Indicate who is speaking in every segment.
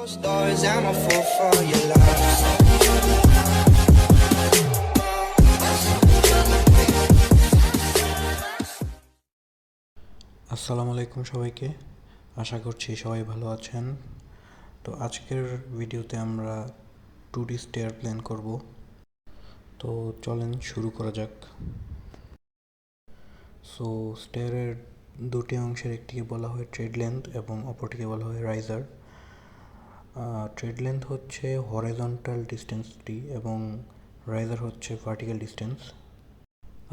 Speaker 1: Stars, I'm a fool for your love.
Speaker 2: আসসালামু আলাইকুম সবাইকে, আশা করছি সবাই ভালো আছেন। তো আজকের ভিডিওতে আমরা 2D স্টেয়ার প্ল্যান করব। তো চলেন শুরু করা যাক। সো স্টেয়ারের দুটি অংশের একটিকে বলা হয় ট্রেড লেন্থ এবং অপরটিকে বলা হয় রাইজার। ট্রেড লেন্থ হচ্ছে হরাইজন্টাল ডিস্টেন্সটি এবং রাইজার হচ্ছে ভার্টিক্যাল ডিস্টেন্স।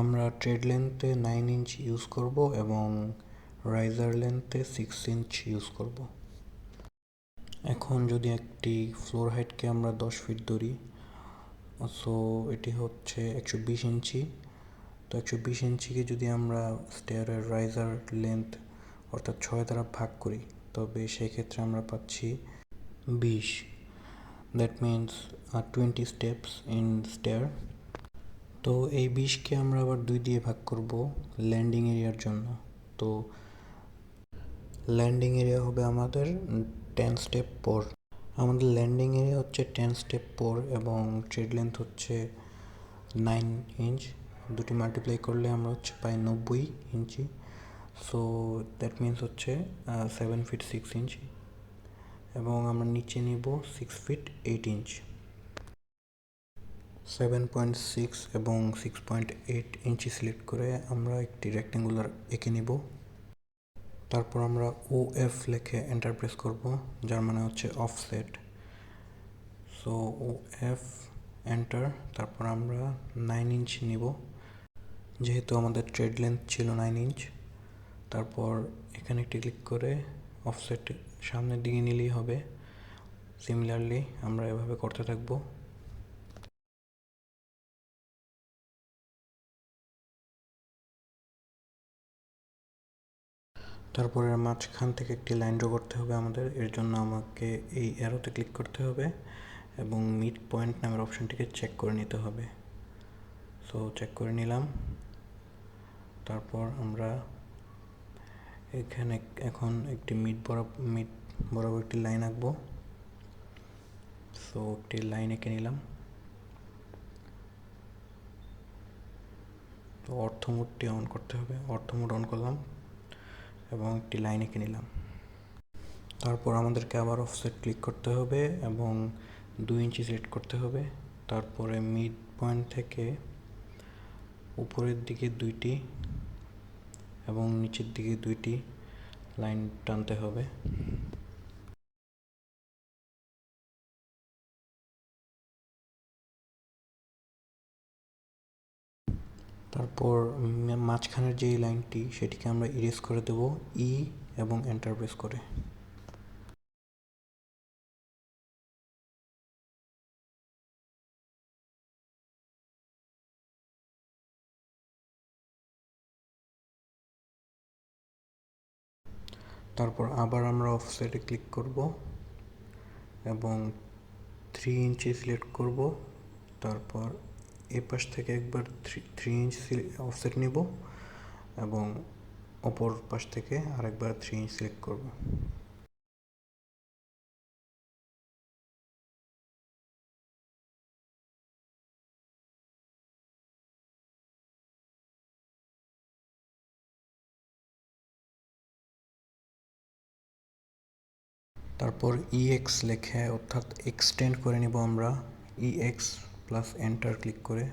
Speaker 2: আমরা ট্রেড লেন্থে 9 ইঞ্চ ইউজ করব এবং রাইজার লেন্থে 6 ইঞ্চ ইউজ করব। এখন যদি একটি ফ্লোর হাইটকে আমরা 10 ফিট ধরি, সো এটি হচ্ছে 120 ইঞ্চি। তো 120 ইঞ্চিকে যদি আমরা স্টেয়ারের রাইজার লেন্থ অর্থাৎ 6 দ্বারা ভাগ করি, তবে সেই ক্ষেত্রে আমরা পাচ্ছি 20। That means 20 steps in stair. তো এই 20কে আমরা আবার 2 দিয়ে ভাগ করব ল্যান্ডিং এরিয়ার জন্য। তো ল্যান্ডিং এরিয়া হবে আমাদের 10 স্টেপ পর। আমাদের ল্যান্ডিং এরিয়া হচ্ছে 10 স্টেপ পর এবং ট্রেড লেন্থ হচ্ছে 9 ইঞ্চ। দুটি মাল্টিপ্লাই করলে আমরা হচ্ছে পাই 90 ইঞ্চি। সো দ্যাট মিনস হচ্ছে 7 ফিট 6 ইঞ্চ এবং আমরা নিচে নিব 6 ফিট 8 ইঞ্চ। 7.6 এবং 6.8 ইঞ্চি সিলেক্ট করে আমরা একটি রেক্ট্যাঙ্গুলার এঁকে নিব। তারপর আমরা OF লিখে এন্টার প্রেস করব, যার মানে হচ্ছে অফসেট। So OF enter. তারপর আমরা 9 ইঞ্চ নিব, যেহেতু আমাদের ট্রেড লেন্থ ছিল 9 ইঞ্চ। তারপর এখানে একটি ক্লিক করে অফসেট সামনের দিকে নিলেই হবে। সিমিলারলি আমরা এভাবে করতে থাকবো। তারপরে মাঝখান থেকে একটি লাইন ড্র করতে হবে আমাদের। এর জন্য আমাকে এই অ্যারোতে ক্লিক করতে হবে এবং মিড পয়েন্ট নামের অপশনটিকে চেক করে নিতে হবে। সো চেক করে নিলাম। তারপর আমরা এখানে এখন একটি মিড বরাবর একটি লাইন আঁকবো। সো একটি লাইন এঁকে নিলাম। তো অর্থ মোডটি অন করতে হবে, অর্থ মোড অন করলাম এবং একটি লাইন এঁকে নিলাম। তারপর আমাদেরকে আবার অফসেট ক্লিক করতে হবে এবং 2 ইঞ্চি সিলেক্ট করতে হবে। তারপরে মিড পয়েন্ট থেকে উপরের দিকে 2টি এবং নিচের দিকে 2টি লাইন টানতে হবে। তারপর মাঝখানের যে লাইনটি সেটিকে আমরা ইরেজ করে দেব ই এবং এন্টার প্রেস করে। তারপর আবার আমরা অফসেটে ক্লিক করব এবং 3 ইঞ্চি সিলেক্ট করব। তারপর এই পাশ থেকে একবার 3 ইঞ্চ অফসেট নিব এবং অপর পাশ থেকে আরেকবার 3 ইঞ্চ সিলেক্ট করব। তারপর EX লেখে অর্থাৎ এক্সটেন্ড করে নিব আমরা, EX প্লাস এন্টার ক্লিক করে।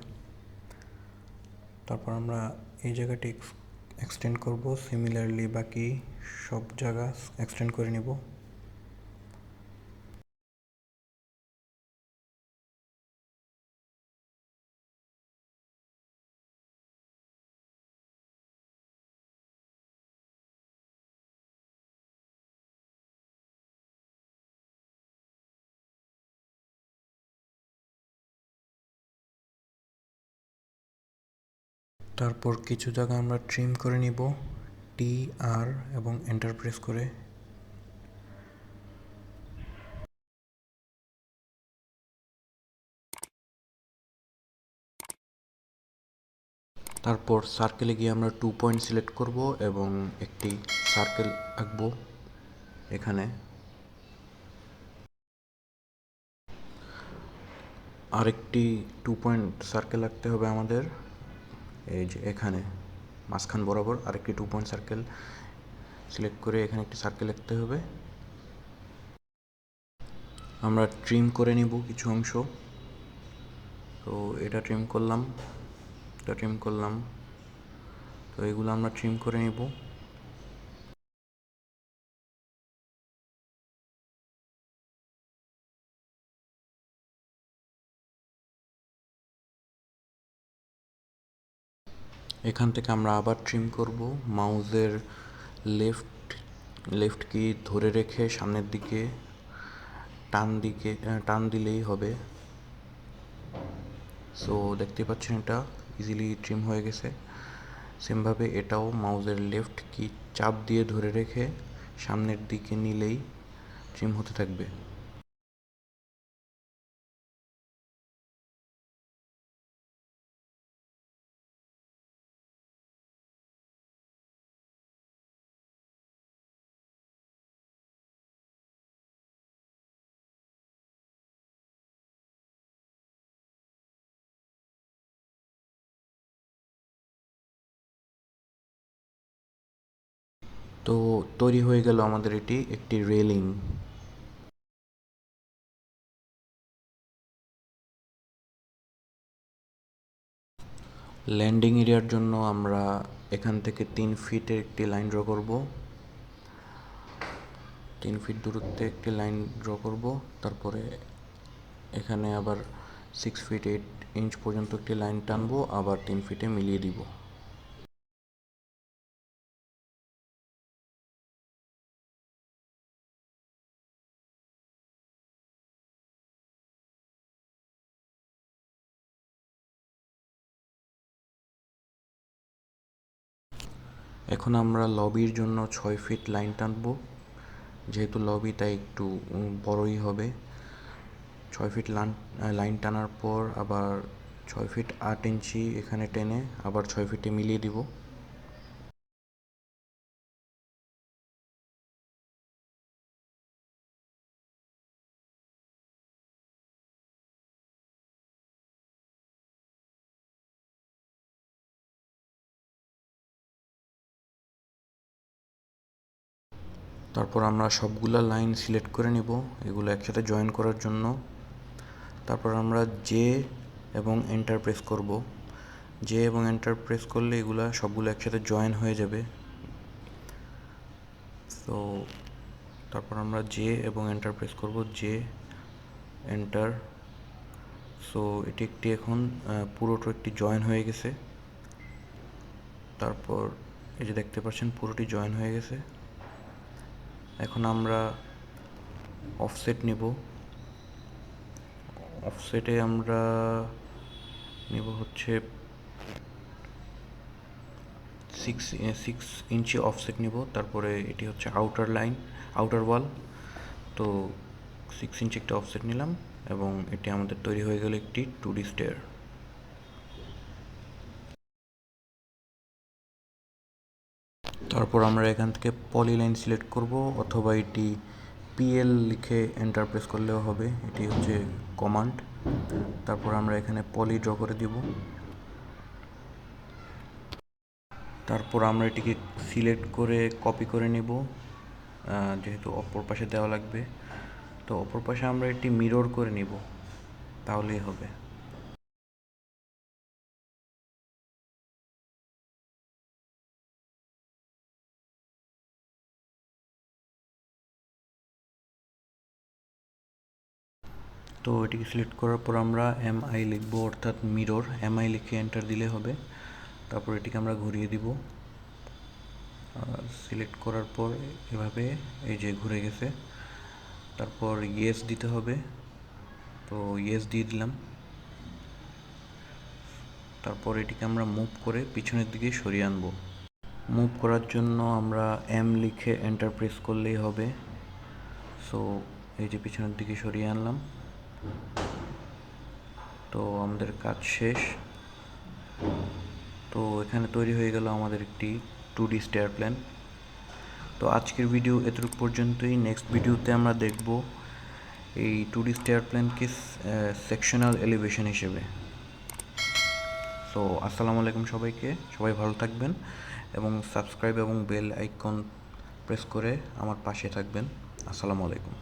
Speaker 2: তারপর আমরা এই জায়গাটি এক্সটেন্ড করব। সিমিলারলি বাকি সব জায়গা এক্সটেন্ড করে নিব। তারপর কিছু জায়গা আমরা ট্রিম করে নিব TR এবং এন্টার প্রেস করে। তারপর সার্কেলে গিয়ে আমরা 2 পয়েন্ট সিলেক্ট করব এবং একটি সার্কেল আঁকবো এখানে। আরেকটি 2 পয়েন্ট সার্কেল আঁকতে হবে আমাদের। এই যে এখানে মাঝখান বরাবর আরেকটি 2 পয়েন্ট সার্কেল সিলেক্ট করে এখানে একটি সার্কেল আঁকতে হবে। আমরা ট্রিম করে নিব কিছু অংশ। তো এটা ট্রিম করলাম, তো এগুলো আমরা ট্রিম করে নিব। এখান থেকে আমরা আবার ট্রিম করব। মাউসের লেফট কি ধরে রেখে সামনের দিকে টান দিলেই হবে। সো দেখতে পাচ্ছেন এটা ইজিলি ট্রিম হয়ে গেছে। সেমভাবে এটাও মাউসের লেফট কি চাপ দিয়ে ধরে রেখে সামনের দিকে নিলেই ট্রিম হতে থাকবে। তো তৈরি হয়ে গেল আমাদের এটি একটি রেলিং। ল্যান্ডিং এরিয়ার জন্য আমরা এখান থেকে 3 ফিটের একটি লাইন ড্র করব। 3 ফিট দূরত্বে একটি লাইন ড্র করব। তারপরে এখানে আবার 6 ফিট 8 ইঞ্চ পর্যন্ত একটি লাইন টানবো, আবার 3 ফিটে মিলিয়ে দিব। এখন আমরা লবির জন্য 6 ফিট লাইন টানবো। যেহেতু লবি তাই একটু বড়ই হবে। 6 ফিট লাইন টানার পর আবার 6 ফিট 8 ইঞ্চি এখানে টেনে আবার 6 ফিটে মিলিয়ে দিব। তারপর আমরা সবগুলা লাইন সিলেক্ট করে নিব এগুলো একসাথে জয়েন করার জন্য। তারপর আমরা জে এবং এন্টার প্রেস করব। জে এবং এন্টার প্রেস করলে এগুলা সবগুলো একসাথে জয়েন হয়ে যাবে। তো তারপর আমরা জে এবং এন্টার প্রেস করব, জে এন্টার। সো এটি একটি এখন পুরোটা একটি জয়েন হয়ে গেছে। তারপর এই যে দেখতে পাচ্ছেন পুরোটি জয়েন হয়ে গেছে। এখন আমরা অফসেট নিব। অফসেটে আমরা নিব হচ্ছে 6 ইঞ্চি অফসেট নিব। তারপরে এটি হচ্ছে আউটার ওয়াল। তো 6 ইঞ্চি একটা অফসেট নিলাম এবং এটি আমাদের তৈরি হয়ে গেল একটি 2D স্টেয়ার। তারপর আমরা এখান থেকে পলি লাইন সিলেক্ট করব, অথবা এটি পিএল লিখে এন্টার প্রেস করলেও হবে, এটি হচ্ছে কমান্ড। তারপর আমরা এখানে পলি ড্র করে দিব। তারপর আমরা এটিকে সিলেক্ট করে কপি করে নেব, যেহেতু অপর পাশে দেওয়া লাগবে। তো অপর পাশে আমরা এটি মিরর করে নিব, তাহলেই হবে। তো এটিকে সিলেক্ট করার পর আমরা এমআই লিখব, অর্থাৎ মিরর। এমআই লিখে এন্টার দিলে হবে। তারপর এটিকে আমরা ঘুরিয়ে দিব। সিলেক্ট করার পর এভাবে এই যে ঘুরে গেছে। তারপর ইয়েস দিতে হবে, তো ইয়েস দিয়ে দিলাম। তারপর এটিকে আমরা মুভ করে পিছনের দিকে সরিয়ে আনবো। মুভ করার জন্য আমরা এম লিখে এন্টার প্রেস করলেই হবে। সো এই যে পিছনের দিকে সরিয়ে আনলাম। তো আমাদের কাজ শেষ। তো এখানে তৈরি হয়ে গেল আমাদের একটি 2D স্টেয়ার প্ল্যান। তো আজকের ভিডিও এতটুকু পর্যন্তই। নেক্সট ভিডিওতে আমরা দেখব এই 2D স্টেয়ার প্ল্যানকে সেকশনাল এলিভেশন হিসেবে। সো আসসালামু আলাইকুম সবাইকে, সবাই ভালো থাকবেন এবং সাবস্ক্রাইব এবং বেল আইকন প্রেস করে আমার পাশে থাকবেন। আসসালামু আলাইকুম।